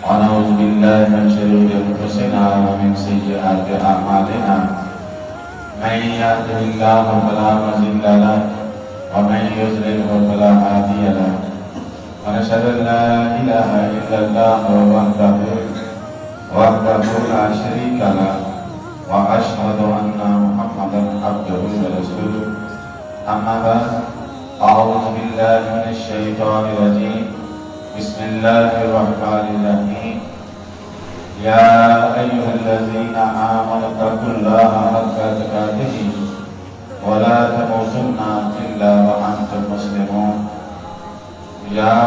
ونعوذ بالله من شرور أنفسنا ومن سيئات أعمالنا من يهده الله فلا مضل له ومن يضلل فلا هادي له ونشهد أن لا إله إلا الله وحده لا شريك له وأشهد أن محمدا عبده ورسوله أما بعد أعوذ بالله من الشيطان الرجيم بسم الله الرحمن الرحيم يا أيها الذين آمنوا اتقوا الله حق تقاته ولا تموتن إلا وأنتم مسلمون يا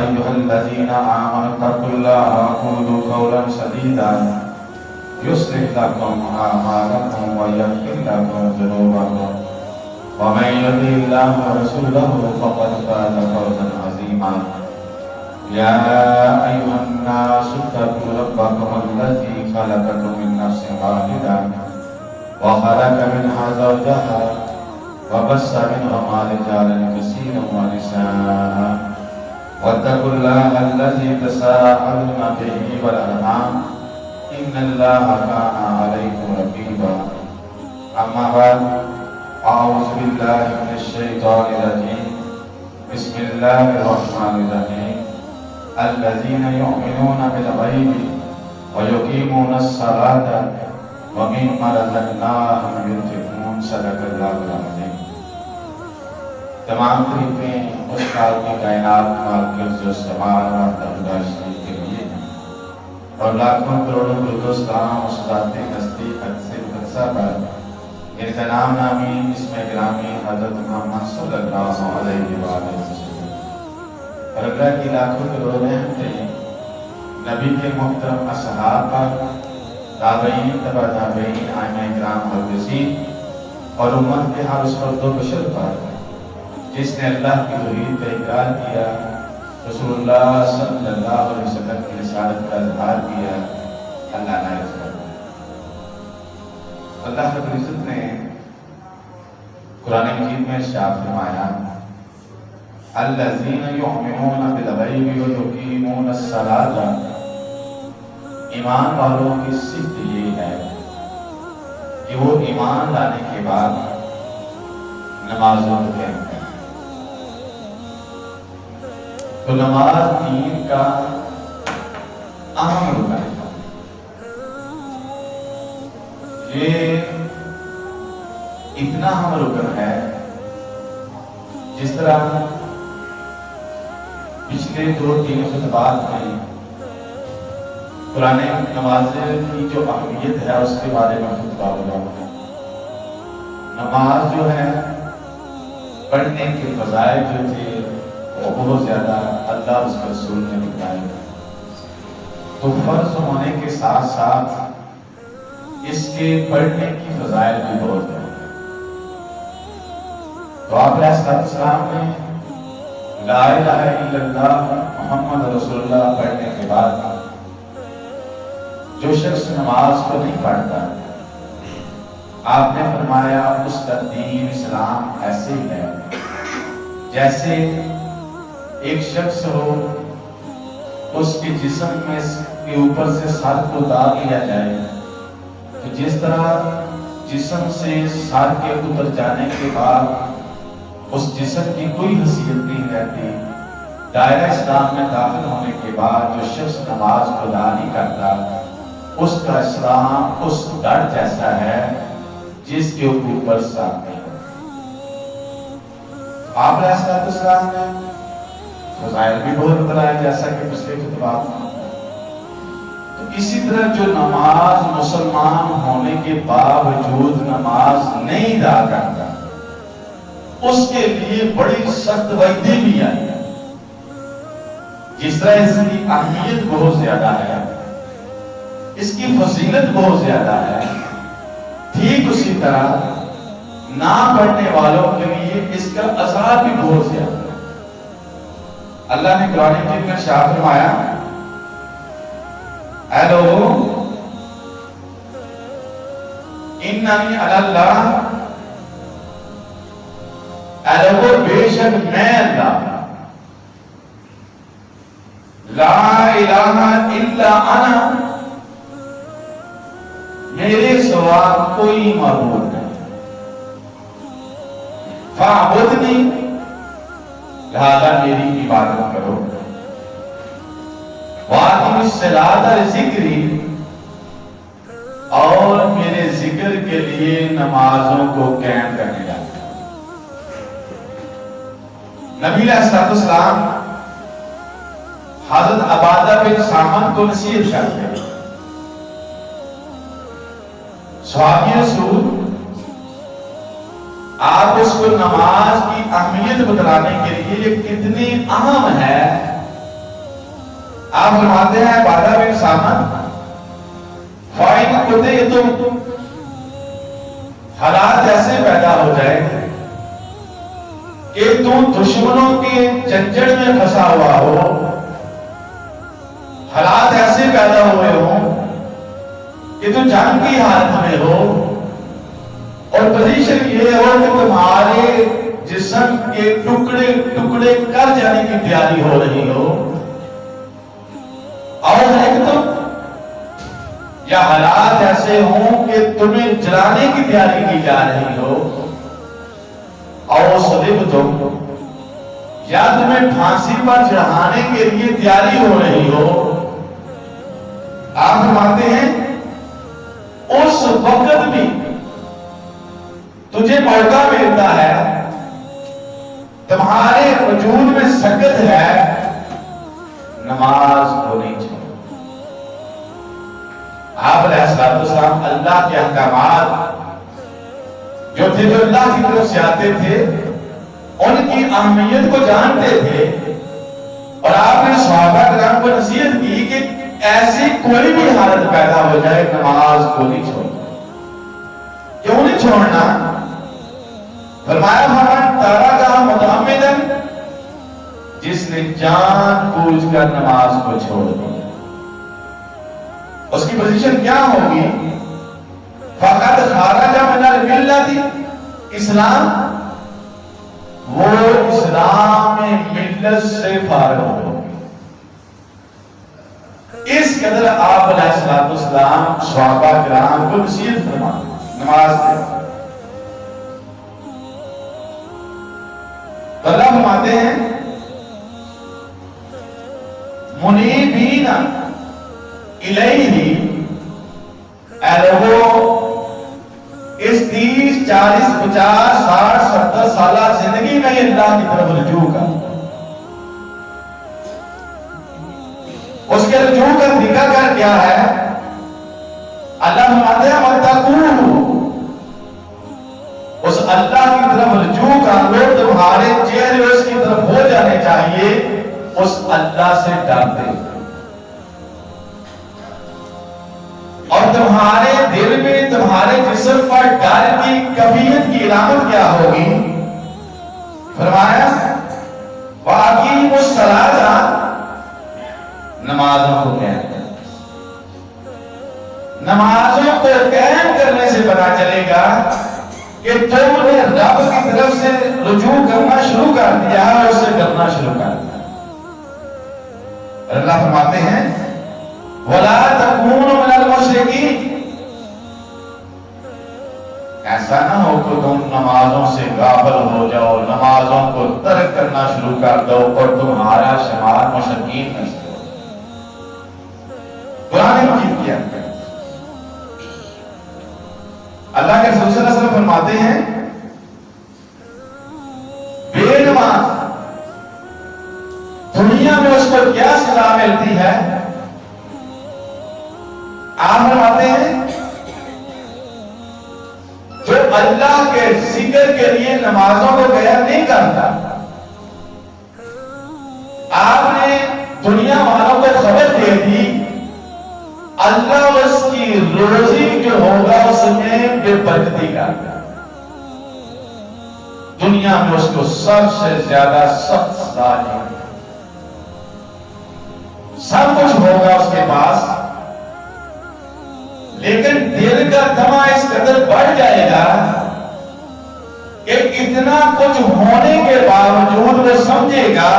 أيها الذين آمنوا اتقوا الله وقولوا قولا سديدا يصلح لكم أعمالكم ويغفر لكم ذنوبكم ومن يطع الله ورسوله فقد فاز فوزا عظيما يا أيها الناس اتقوا ربكم الذي خلقكم من نفس واحدة وخلق منها زوجها وبث منهما رجالا كثيرا ونساء واتقوا الله الذي تساءلون به والأرحام إن الله كان عليكم رقيبا أما بعد أعوذ بالله من الشيطان الرجيم بسم الله الرحمن الرحيم الذين يؤمنون بالغيب ويقيمون الصلاة ومما رزقناهم ينفقون صدق الله العظيم. تمام تعریفیں اس خالق کی کائنات مالک جو سماع و تقدس کے لیے اور لاکھوں کروڑوں درود و سلام اس ذات ہستی حد سے مقدسہ پر جن کا نام نامی اسم گرامی حضرت محمد صلی اللہ علیہ وآلہ وسلم اور اللہ کی لاکھوں کروڑوں رحمتیں نبی کے محترم اصحاب پر تابعین تبع تابعین ائمہ کرام محدثین اور امت کے ہر اس فرد و بشر پر جس نے اللہ کی توحید کا اقرار کیا رسول اللہ صلی اللہ علیہ وسلم کی رسالت کا اظہار کیا اللہ نہ رسول اللہ رب العزت نے قرآن مجید میں ارشاد فرمایا الذین یؤمنون بالغیب ویقیمون الصلاۃ ایمان والوں کی صفت یہ ہے کہ وہ ایمان لانے کے بعد نمازوں کو قائم کریں. تو نماز دین کا اہم رکن ہے. یہ اتنا اہم رکن ہے جس طرح پچھلے 2-3 خطبات میں قرآن نماز کی جو اہمیت ہے اس کے بارے میں خطبہ ہوا. نماز جو ہے پڑھنے کے فضائل جو تھے وہ بہت زیادہ اللہ اس کے رسول نے بتائے. تو فرض ہونے کے ساتھ ساتھ اس کے پڑھنے کی فضائل بھی بہت ہیں. تو آپ علیہ السلام نے لا الہ الا اللہ محمد رسول اللہ پڑھنے کے بعد جو شخص نماز کو نہیں پڑھتا آپ نے فرمایا اس کا دین اسلام ایسے ہی ہے جیسے ایک شخص ہو اس کے جسم میں کے اوپر سے سر کو اتار لیا جائے تو جس طرح جسم سے سر کے اتر جانے کے بعد اس جسم کی کوئی حیثیت نہیں رہتی، دائرہ اسلام میں داخل ہونے کے بعد جو شخص نماز کو ادا نہیں کرتا اس کا اسلام اس ڈر جیسا ہے جس کے اوپر سر نہیں. آپ علیہ السلام نے فضائل بھی بہت بتائے جیسا کہ پچھلے خطبات میں. تو اسی طرح جو نماز مسلمان ہونے کے باوجود نماز نہیں ادا کرتا اس کے لیے بڑی سخت وعدے بھی آئی ہیں. جس طرح اس کی اہمیت بہت زیادہ ہے، اس کی فضیلت بہت زیادہ ہے، ٹھیک اسی طرح نہ پڑھنے والوں کے لیے اس کا عذاب بھی بہت زیادہ ہے. اللہ نے قرآن مجید میں ارشاد فرمایا اے لوگو اننی علی اللہ اے لوگو بے شک میں اللہ لا الہ الا انا، میرے سوا کوئی معبود نہیں، فاعبدنی، لہذا میری عبادت کرو، واقم الصلاۃ لذکری، اور میرے ذکر کے لیے نمازوں کو قائم کرنے لگا۔ نبی علیہ السلام حضرت عبادہ بن صامت کو نصیحت کرتے ہیں، صحابی رسول آپ اس کو نماز کی اہمیت بتلانے کے لیے یہ کتنی اہم ہے، آپ فرماتے ہیں عبادہ بن صامت فائن ہوتے تو حالات ایسے پیدا ہو جائے کہ تم دشمنوں کے جنجڑ میں پھنسا ہوا ہو، حالات ایسے پیدا ہوئے ہوں کہ تم جنگ کی حالت میں ہو، اور پوزیشن یہ ہو کہ تمہارے جسم کے ٹکڑے ٹکڑے کر جانے کی تیاری ہو رہی ہو، اور ایک تو یا حالات ایسے ہوں کہ تمہیں جلانے کی تیاری کی جا رہی ہو، اور صدیب تم یا تمہیں پھانسی پر چڑھانے کے لیے تیاری ہو رہی ہو، آپ فرماتے ہیں اس وقت بھی تجھے موقع ملتا ہے، تمہارے وجود میں سکت ہے، نماز کو نہیں چھوڑو۔ آپ علیہ السلام اللہ کے احکامات جو تھے، جو اللہ کی طرف سے آتے تھے، ان کی اہمیت کو جانتے تھے، اور آپ نے صحابہ کرام کو نصیحت کی کہ ایسی کوئی بھی حالت پیدا ہو جائے نماز کو نہیں چھوڑنا۔ کیوں نہیں چھوڑنا؟ فرمایا من ترکہ متعمداً، جس نے جان بوجھ کر نماز کو چھوڑ دیا، اس کی پوزیشن کیا ہوگی؟ فقط خارج من الملت، اسلام، وہ اسلام ملت سے فارغ ہو۔ اس قدر آپ علیہ السلام صحابہ کرام کو نصیحت فرماتے نماز کے۔ اللہ فرماتے ہیں منیبین الیہ، اے لوگوں اس 30 40 50 60 70 سالہ زندگی میں اللہ کی طرف رجوع کر، اس کے رجوع کا طریقہ کیا ہے؟ اللہ فرماتے ہیں وَاتَّقُوهُ، اس اللہ کی طرف رجوع کا لوگ تمہارے چہرے اس کی طرف ہو جانے چاہیے، اس اللہ سے ڈرتے، اور تمہارے دل میں تمہارے جسم پر ڈر کی کیفیت کی علامت کیا ہوگی؟ فرمایا وَأَقِیمُوا الصَّلَاةَ، نمازوں کو قائم کرنا۔ نمازوں کو قائم کرنے سے پتہ چلے گا کہ تم نے رب کی طرف سے رجوع کرنا شروع کر دیا ہے، اور اس سے ڈرنا شروع کر دیا۔ اللہ فرماتے ہیں وَلَا تَكُونُوا مِنَ الْمُشْرِكِينَ، ایسا نہ ہو کہ تم نمازوں سے غافل ہو جاؤ، نمازوں کو ترک کرنا شروع کر دو، اور تمہارا شمار مشرکین میں سے ہو۔ قرآن مجید کیا ہے؟ اللہ کے رسول صلی اللہ علیہ وسلم فرماتے ہیں بے نماز دنیا میں اس کو کیا سزا ملتی ہے؟ آپ فرماتے ہیں جو اللہ کے ذکر کے لیے نمازوں کو قائم نہیں کرتا، آپ نے دنیا والوں کو خبر دے دی اللہ اس کی روزی جو ہوگا اس میں بے برکتی کرتا، دنیا میں اس کو سب سے زیادہ سخت سزا ہے، سب کچھ ہوگا اس کے پاس، لیکن دل کا دمع اس قدر بڑھ جائے گا کہ اتنا کچھ ہونے کے باوجود وہ سمجھے گا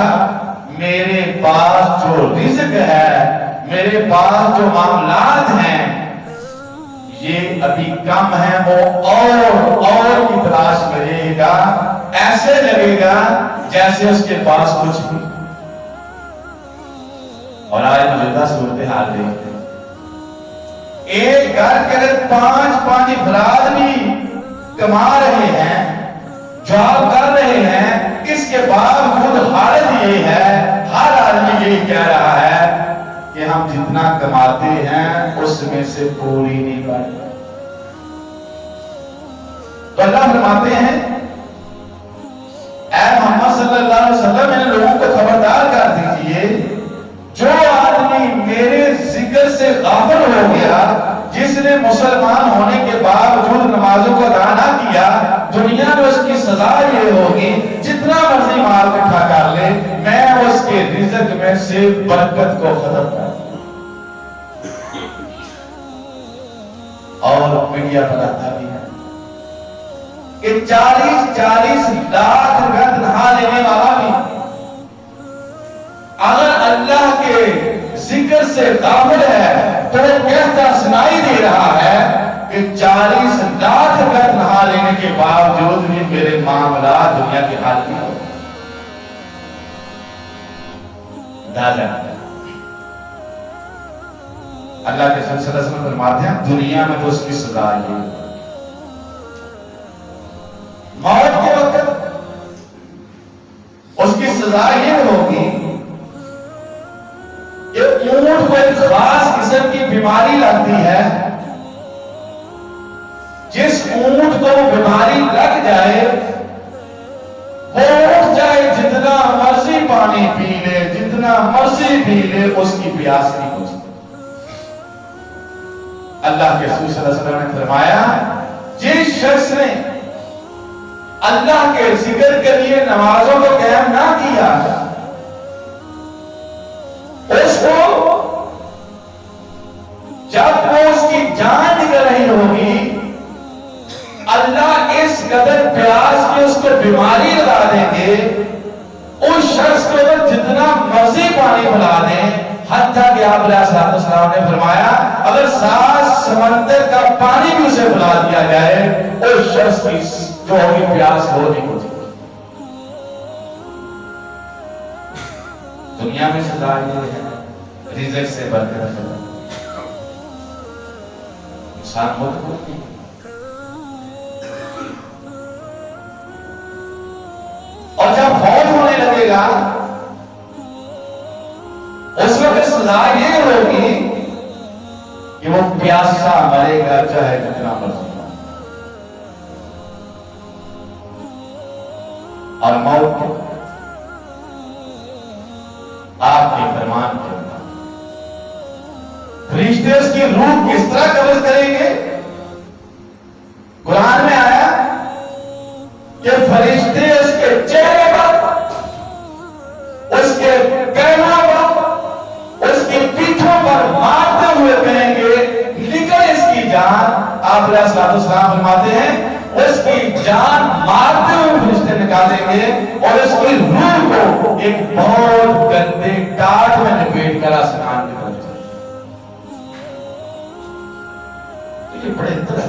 میرے پاس جو رزق ہے، میرے پاس جو معاملات ہیں، یہ ابھی کم ہے، وہ اور کی تلاش کرے گا، ایسے لگے گا جیسے اس کے پاس کچھ نہیں۔ اور آج موجودہ صورتحال دیکھتے ہیں، ایک گھر کے اندر پانچ افراد بھی کما رہے ہیں، جاب کر رہے ہیں، اس کے باوجود حالت یہ ہے، ہر آدمی یہی کہہ رہا ہے کہ ہم جتنا کماتے ہیں اس میں سے پوری نہیں پاتے۔ تو اللہ فرماتے ہیں اے محمد صلی اللہ علیہ وسلم، ان لوگوں کو خبردار کر دیجئے، جو آدمی میرے ذکر سے غافل ہو گیا، جس نے مسلمان ہونے کے باوجود نمازوں کو ادا نہ کیا، دنیا میں اس کی سزا یہ ہوگی جتنا مرضی مال اکٹھا کر لے، میں اس کے رزق میں سے برکت کو ختم کر دوں۔ اور میڈیا بتاتا بھی ہے کہ 40 لاکھ روپیہ تنخواہ لینے والا بھی اگر اللہ کے ذکر سے غافل ہے تو وہ کہتا سنائی دے رہا ہے کہ 40 لاکھ روپیہ تنخواہ لینے کے باوجود بھی میرے معاملات دنیا کے حال میں ہو۔ دادا اللہ کے صلی اللہ علیہ وسلم فرماتے ہیں دنیا میں تو اس کی سزا یہ موت کے وقت اس کی سزا یہ ہوگی کہ اونٹ کو ایک خاص قسم کی بیماری لگتی ہے، جس اونٹ کو وہ بیماری لگ جائے وہ اٹھ جائے، جتنا مرضی پانی پی لے، جتنا مرضی پی لے، اس کی پیاس نہیں بجھتی۔ اللہ کے رسول صلی اللہ علیہ وسلم نے فرمایا جس شخص نے اللہ کے ذکر کے لیے نمازوں کو قائم نہ کیا، اس کو جب وہ اس کی جان نکل رہی ہوگی، اللہ اس قدر پیاس کی اس کو بیماری لگا دیں گے، اس شخص کو جتنا مرضی پانی پلا دیں، حتیٰ کہ آپ علیہ السلام نے فرمایا اگر 7 سمندر کا پانی بھی اسے پلا دیا جائے، اس شخص کی جو ہوگی پیاس ہو نہیں ہوتی۔ دنیا میں سزا یہ ہے رزق سے برکت ہے، انسان بہت ہوتی ہے۔ اور جب فوت ہونے لگے گا اس وقت سزا یہ ہوگی کہ وہ پیاسا مرے گا چاہے جتنا مرضی، اور موت کو آپ کے فرمان کے فرشتے اس کی روح کس طرح قبض کریں گے؟ قرآن میں آیا کہ فرشتے اس کے چہرے پر، اس کے کینوں پر، اس کی پیٹھوں پر مارتے ہوئے کہیں گے نکل اس کی جان۔ آپ علیہ السلام فرماتے ہیں اس کی جان مارتے ہوئے فرشتے نکالیں گے اور اس کی روح کو ایک بہت گندے ٹاٹ میں لپیٹ کر آسمان کی طرف چلے۔ یہ بڑے طرح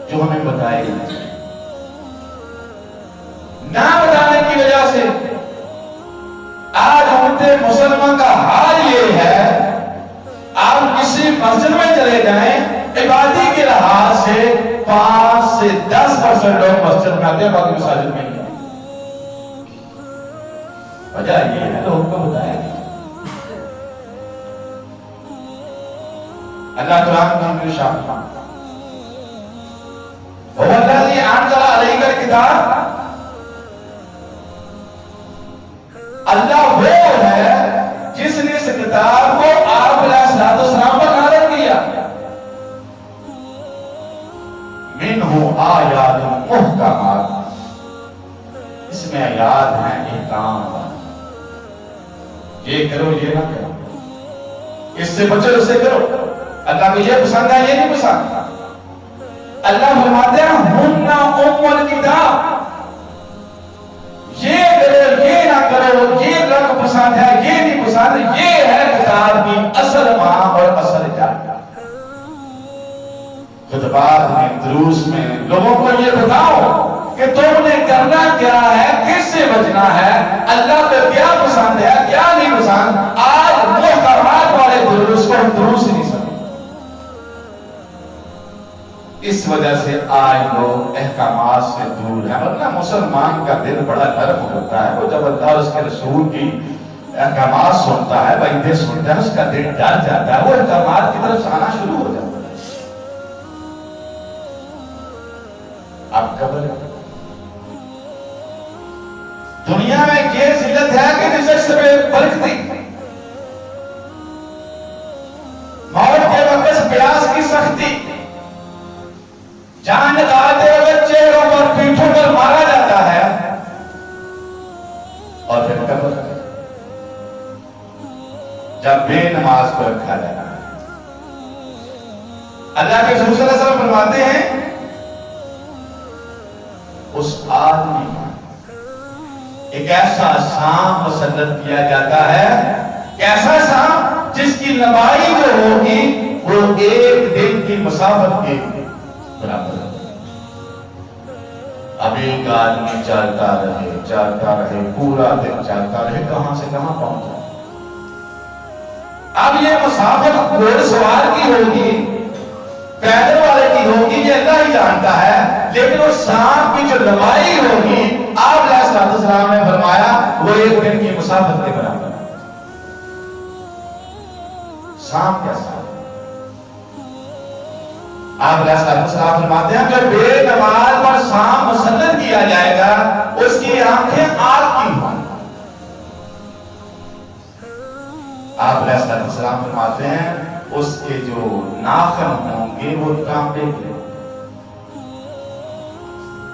جو ہمیں بتائے گئے نہ بتانے کی وجہ سے آج امت مسلمان کا حال یہ ہے، آپ کسی مسجد میں چلے جائیں، عبادی کے لحاظ سے 5 سے 10% لوگ مسجد میں آتے ہیں، باقی مساجد میں نہیں آتے۔ وجہ یہ ہے لوگوں کو بتایا گیا۔ اللہ تعالیٰ کی شان وہ الذی انزل علیک الکتاب، اللہ وہ ہے جس نے اس کتاب کو آپ علیہ السلام پر نازل کیا، منہ آیات محکمات، اس میں آیات ہیں احکام، یہ کرو یہ نہ کرو، اس سے بچو اس سے کرو، اللہ کو یہ پسند ہے یہ نہیں پسند، اللہ فرماتے ہیں ہننا ام الکتاب، یہ کرو یہ نہ کرو، یہ رنگ پسند ہے یہ نہیں پسند، یہ ہے کتاب کی اصل ماں اور اصل جان۔ خطبات میں دروس میں لوگوں کو یہ بتاؤ کہ تم نے کرنا کیا ہے، کس سے بچنا ہے، اللہ کو کیا پسند ہے کیا نہیں پسند۔ آج محکمات والے دروس کو ہم دروس نہیں سمجھتے، اس وجہ سے آج لوگ احکامات سے دور ہیں۔ ورنہ مسلمان کا دل بڑا نرم ہوتا ہے، وہ جب اللہ اس کے رسول کی احکامات سنتا ہے، بندے سنتا ہے، اس کا دل ڈر جاتا ہے، وہ احکامات کی طرف آنا شروع ہو جاتا ہے۔ آپ قبر دنیا میں یہ ذلت ہے کہ جس شخص میں برکتی، موت کے وقت پیاس کی سختی، جان نکالتے وقت چہروں پر پیٹھوں پر مارا جاتا ہے، اور پھر قبر جب بے نماز کو رکھا جاتا ہے۔ اللہ کے رسول صلی اللہ علیہ وسلم فرماتے ہیں اس آدمی ایک ایسا سانپ مسلط کیا جاتا ہے، ایسا سانپ جس کی لمبائی جو ہوگی وہ ایک دن کی مسافت کے برابر ہے۔ اب ایک آدمی چلتا رہے پورا دن چلتا رہے، کہاں سے کہاں پہنچا۔ اب یہ مسافت گھوڑ سوار کی ہوگی پیدل والے کی ہوگی، یہ اللہ ہی جانتا ہے، لیکن وہ سانپ کی جو لمبائی ہوگی آپ علیہ السلام نے فرمایا وہ ایک دن کی مسافت کے برابر ہے۔ سانپ کیسا ہے؟ آپ علیہ السلام فرماتے ہیں کہ بے نماز پر سانپ مسلط کیا جائے گا، اس کی آنکھیں آگ کی ہوں۔ آپ علیہ السلام فرماتے ہیں اس کے جو ناخن ہوں گے وہ تانبے کے،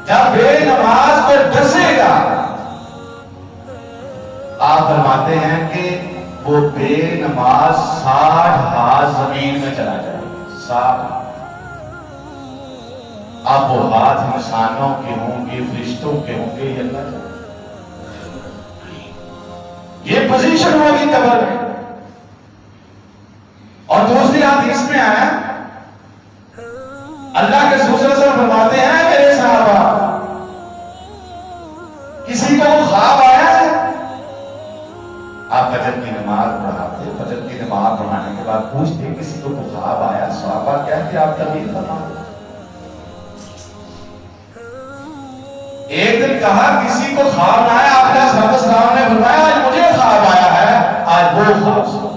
جب بے نماز کو ڈسے گا آپ فرماتے ہیں کہ وہ بے نماز 60 ہاتھ زمین میں چلا جائے گا۔ 60 اب وہ ہاتھ انسانوں کے ہوں گے فرشتوں کے ہوں گے، یہ اللہ جائے، یہ پوزیشن ہوگی قبر میں۔ اور دوسری حدیث میں آیا اللہ کے رسول صلی اللہ علیہ وسلم فرماتے ہیں میرے صحابہ کسی کو خواب آیا ہے، آپ فجر کی نماز پڑھاتے، فجر کی نماز پڑھانے کے بعد پوچھتے کسی کو خواب آیا، صحابہ کہتے آپ تعبیر فرمائیں۔ ایک دن کہا کسی کو خواب نہ آیا، آپ علیہ السلام نے فرمایا آج مجھے خواب آیا ہے، آج وہ خواب سنو۔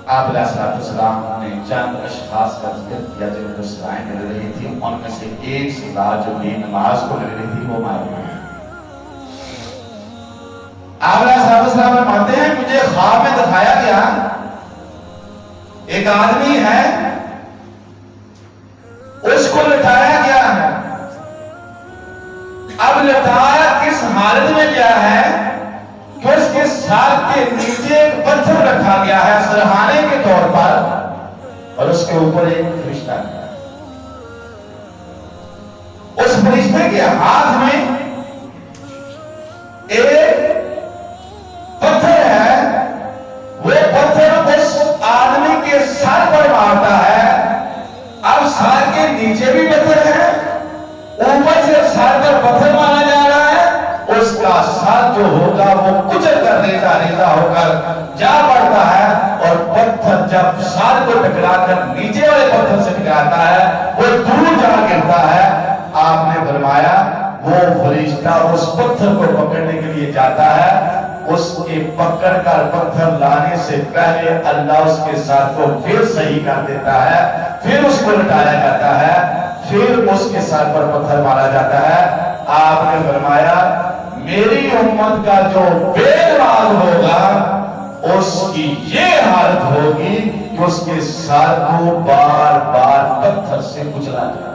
آپ علیہ السلام نے چند اشخاص کا ذکر کیا جن کو سزائیں مل رہی تھی، ان میں سے ایک سزا جو بے نماز کو مل رہی تھی وہ ماری۔ آپ علیہ السلام فرماتے ہیں مجھے خواب میں دکھایا گیا ایک آدمی ہے، اس کو لٹایا گیا ہے، اب لٹایا کس حالت میں گیا ہے کہ اس کے سر کے نیچے ایک پتھر رکھا گیا ہے سرہانے کے طور پر، اور اس کے اوپر ایک فرشتہ ہے۔ اس فرشتے کے ہاتھ میں ایک پتھر ہے، وہ پتھر اس آدمی کے سر پر مارتا ہے۔ اب سر کے نیچے بھی پتھر ہے، اوپر سے سر پر پتھر مارا جا رہا ہے، اس کا سر جو ہوگا وہ کچل کر ریزہ ہو کر جا پڑتا ہے، اور پتھر جب سر کو ٹکرا کر نیچے والے پتھر سے ٹکراتا ہے وہ دور جا گرتا ہے۔ آپ نے فرمایا وہ فرشتہ اس پتھر کو پکڑنے کے لیے جاتا ہے، اس کے پکڑ کر پتھر لانے سے پہلے اللہ اس کے سر کو پھر صحیح کر دیتا ہے، پھر اس کو لٹایا جاتا ہے، پھر اس کے سر پر پتھر مارا جاتا ہے۔ آپ نے فرمایا میری امت کا جو بے نماز ہوگا اس کی یہ حالت ہوگی کہ اس کے سر کو بار بار پتھر سے کچلا جائے۔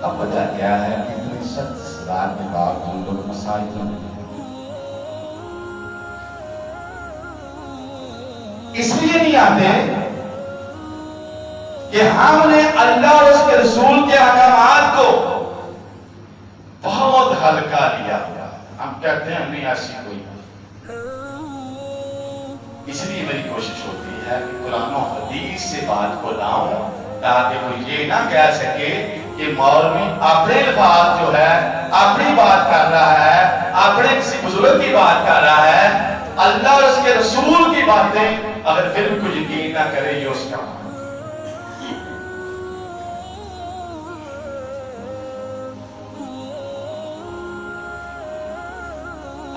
اب وجہ کیا ہے کہ اتنی سخت سزا کے باوجود لوگ مساجد میں نہیں آتے کہ ہم نے اللہ اور اس کے رسول کے احکامات کو بہت ہلکا لیا. ہم کہتے ہیں نہیں ایسی کوئی. اس لیے میری کوشش ہوتی ہے کہ قرآن و حدیث سے بات کو لاؤں تاکہ کوئی یہ نہ کہہ سکے کہ مولوی اپنے الفاظ جو ہے اپنی بات کر رہا ہے, اپنے کسی بزرگ کی بات کر رہا ہے. اللہ اور اس کے رسول کی باتیں اگر پھر بھی کوئی یقین نہ کرے یہ اس کا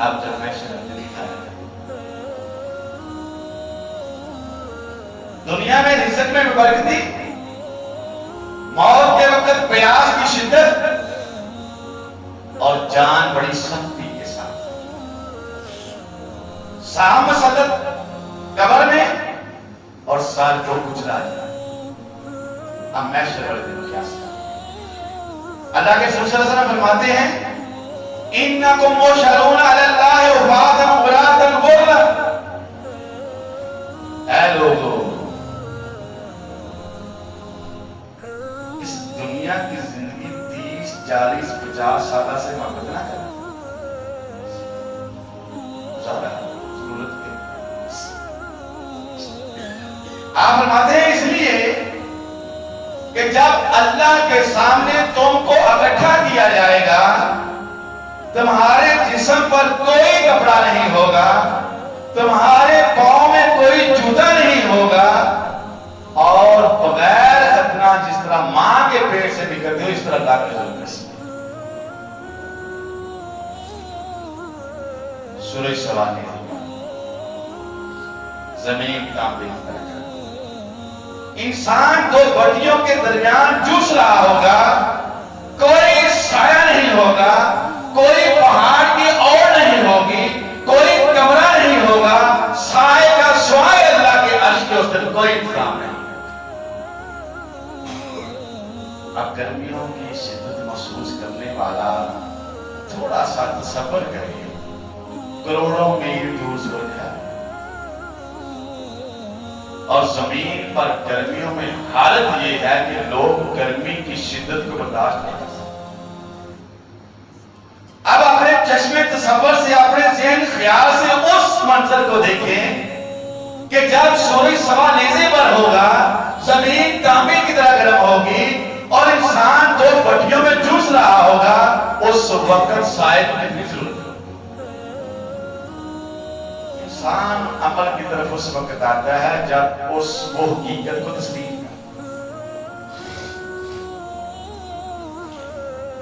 اب جب میں شرط دکھایا دنیا میں رزق میں برکتی, موت کے وقت پیاس کی شدت اور جان بڑی سختی کے ساتھ, سام مسلط قبر میں اور سال کو کچلا جائے. اب میں شرط دکھایا اللہ کے رسول صلی اللہ علیہ وسلم فرماتے ہیں انکم مشرون علی اللہ وفاتا غراتا غرلا. اے لوگوں, اس دنیا کی زندگی 30, 40, 50 سالہ سے محبت نہ کریں. زیادہ ضرورت کے آپ فرماتے ہیں اس لیے کہ جب اللہ کے سامنے تم کو اکٹھا کیا جائے گا تمہارے جسم پر کوئی کپڑا نہیں ہوگا, تمہارے پاؤں میں کوئی جوتا نہیں ہوگا, اور بغیر ختنہ جس طرح ماں کے پیٹ سے نکلتے ہو اس طرح اللہ کے ظلم سے. سورج سوانے زمین تانبے کی طرح انسان دو بٹیوں کے درمیان جوس رہا ہوگا, کوئی سایہ نہیں ہوگا, کوئی پہاڑ کی اور نہیں ہوگی, کوئی کمرہ نہیں ہوگا, سائے کا سوائے اللہ کے عرش کے اس دن کوئی انتظام نہیں. اب گرمیوں کی شدت محسوس کرنے والا تھوڑا سا تصور کرے کروڑوں میل دور سورج ہے اور زمین پر گرمیوں میں حالت یہ ہے کہ لوگ گرمی کی شدت کو برداشت نہیں کر سکتے. اب اپنے چشمے تصور سے اپنے ذہن خیال سے اس منظر کو دیکھیں کہ جب سورج سوا نیزے پر ہوگا, زمین تانبے کی طرح گرم ہوگی اور انسان دو بٹیوں میں جوس رہا ہوگا, اس وقت سائے کی بھی ضرورت ہوگی. انسان عمل کی طرف اس وقت آتا ہے جب وہ حقیقت کو تسلیم کرتا.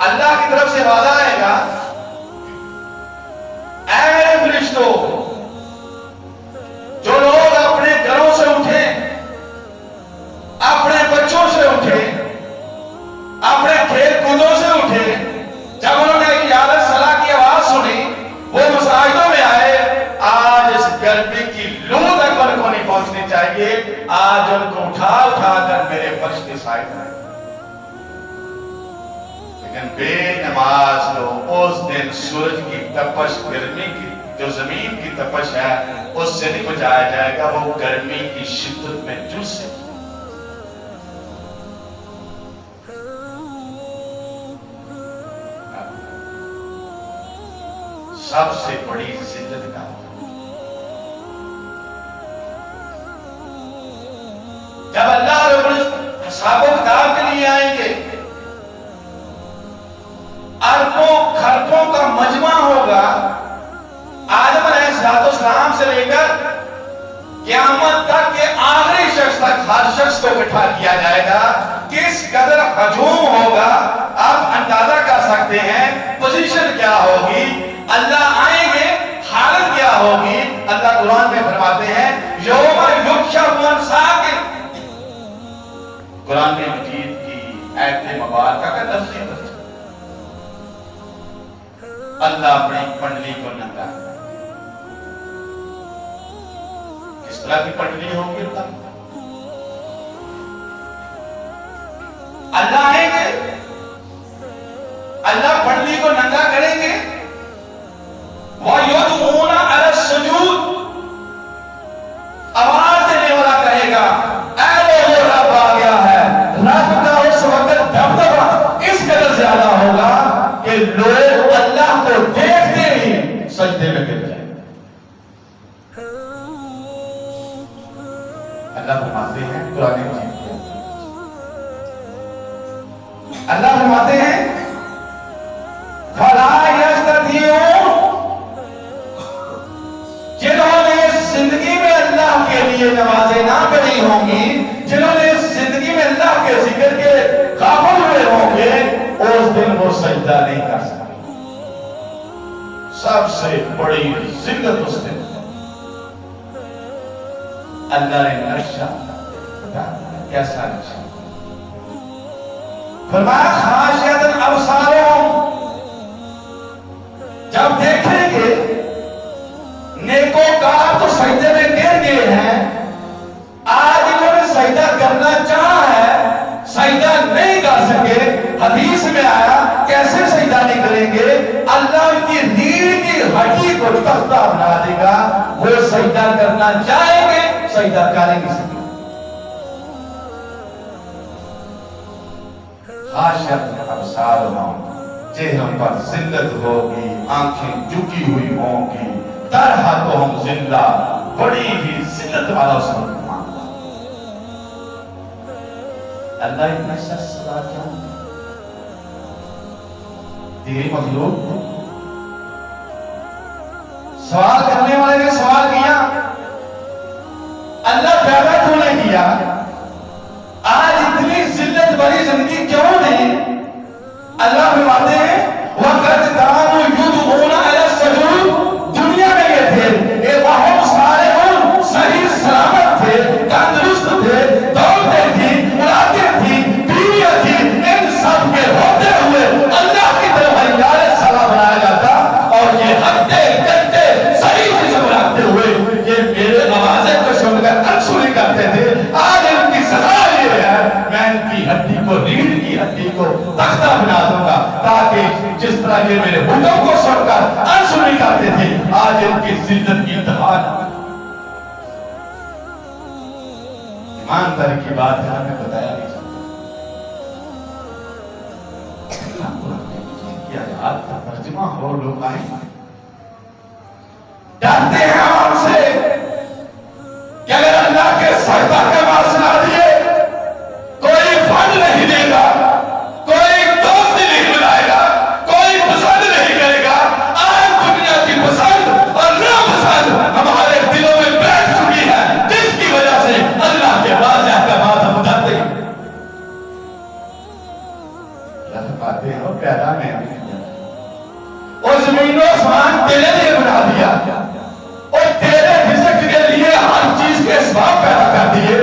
اللہ کی طرف سے وعدہ آئے گا اے میرے فرشتوں, جو لوگ اپنے گھروں سے اٹھیں, اپنے بچوں سے اٹھیں, اپنے کھیل کودوں سے اٹھیں, جب انہوں نے اجازت صلاح کی آواز سنی وہ مساجدوں میں آئے, آج اس گرمی کی لو تک ان کو نہیں پہنچنی چاہیے, آج ان کو اٹھا اٹھا کر میرے فرش کے سائے کریں. لیکن بے نماز لوگ اس دن سورج کی تپش, گرمی کی جو زمین کی تپش ہے اس سے نہیں بچایا جائے گا, وہ گرمی کی شدت میں جوس سے. سب سے بڑی ذلت کا جب اللہ رب العزت حساب و کتاب کے لیے آئیں گے, اربوں خربوں کا مجمع ہوگا, آدم علیہ السلام سے لے کر قیامت تک کے آخری شخص تک ہر شخص کو اکٹھا کیا جائے گا. کس قدر ہجوم ہوگا آپ اندازہ کر سکتے ہیں, پوزیشن کیا ہوگی, اللہ آئیں گے حالت کیا ہوگی. اللہ قرآن میں فرماتے ہیں یوم یکشف عن ساق, قرآن مجید کی آیت مبارکہ کا لفظی ترجمہ. اللہ اپنی پنڈلی کو ننگا, کس طرح کی پنڈلی ہوگی اللہ آئیں گے, اللہ پنڈلی کو ننگا کریں گے. وَيُدْعُونَ عَلَى السُّجُودِ, آواز دینے والا کہے اللہ فرماتے ہیں فَلَا يَسْتَطِيعُونَ، جنہوں نے زندگی میں اللہ کے لیے نمازیں نہ پڑھی ہوں گی، جنہوں نے زندگی میں اللہ کے ذکر کے غافل ہوئے ہوں گے، اس دن وہ سجدہ نہیں کر سکتے۔ سب سے بڑی ذلت اس دن اللہ نے نقشہ کیسا نقشہ فرمایا خاشعۃ ابصارہم، جب دیکھیں گے نیکوکار تو سجدے میں گر گئے ہیں، آج انہوں نے سجدہ کرنا چاہا ہے، سجدہ نہیں کر سکے۔ حدیث میں آیا کیسے سجدہ نہیں کریں گے؟ اللہ ان کی ریڑھ کی ہڈی کو تختہ بنا دے گا، وہ سجدہ کرنا چاہیں گے، سجدہ کریں گے۔ خاشعۃ ابصارہم، چہروں پر ذلت ہوگی، آنکھیں جھکی ہوئی ہوں گی، ترہقہم ذلہ، بڑی ہی ذلت والا اس وقت مانگا۔ اللہ اتنا سخت سزا کیوں؟ تیری مخلوق سوال کرنے والے نے سوال کیا اللہ پیدا کیوں نہیں کیا؟ آج اتنی ذلت بھری زندگی کیوں نہیں؟ اللہ فرماتے ہیں وَقَدْ كَانُوا يُدْعُونَ إِلَى السُّجُودِ، دنیا میں یہ تھے وَهُمْ صَالِحُونَ، صحیح سلامت تھے، تندرست تھے، دولتیں تھی، اولادیں تھی، بیویاں تھی، ان سب کے ہوتے ہوئے اللہ کی طرف حیال صلاح بنایا جاتا، اور یہ ہٹتے کٹتے صحیح جسم رکھتے ہوئے یہ میرے آوازیں کو سن کر انسوری کرتے تھے۔ آج ان کی سزا یہ ہے میں ان کی ہڈی کو، ریڑھ کی ہڈی کو تختہ بنا دوں گا، تاکہ جس طرح یہ میرے حکم کو سن کر انسوری کرتے تھے، آج ان کی ذلت کی انتہا نہ۔ ایمانداری کی بات ہے، ہمیں بتایا نہیں سکتا کیا یاد کا ترجمہ ہو، لوگ آئیں ڈرتے ہیں ہم سے کہ اگر اللہ کے سجدہ کے بعد سنا دیے کوئی فن نہیں دے گا، کوئی دوست نہیں ملائے گا، کوئی پسند نہیں کرے گا۔ آج دنیا کی پسند اور ناپسند ہمارے دلوں میں بیٹھ چکی ہے، جس کی وجہ سے اللہ کے واضح احکامات ہم جانتے ہیں۔ اللہ باتیں ہو پیدا میں اور زمین و آسمان تیرے لیے بنا دیا اور تیرے رزق کے لیے ہر چیز کے اسباب پیدا کر دیے۔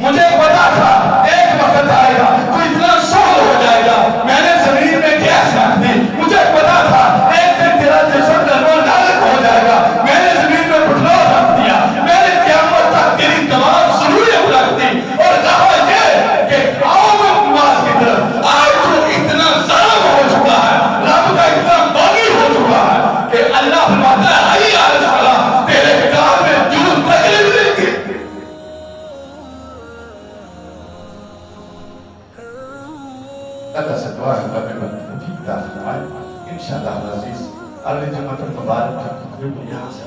مجھے پتا تھا ایک وقت آئے گا تو اتنا شغل ہو جائے گا، میں نے زمین میں گیس رکھ دی، مجھے پتا تھا ایک دن تیرا جسم نرم و نازک ہو جائے گا، میں نے زمین میں پٹرول رکھ دیا، میں نے قیامت تک تیری تمام ضروریات رکھ دی اور کہا یہ کہ آؤ میں نماز کی طرف۔ آج تو اتنا ظالم ہو چکا ہے، رب کا اتنا باغی ہو چکا ہے کہ اللہ فرماتا ہے حی علی الصلاۃ، تیرے کام میں جو تکلیف نہیں تھی۔ اللہ سے دعا ہے کہ میں ٹھیک داخل آئے انشاءاللہ العزیز اگلی جمعہ المبارک کا تقریب یہاں سے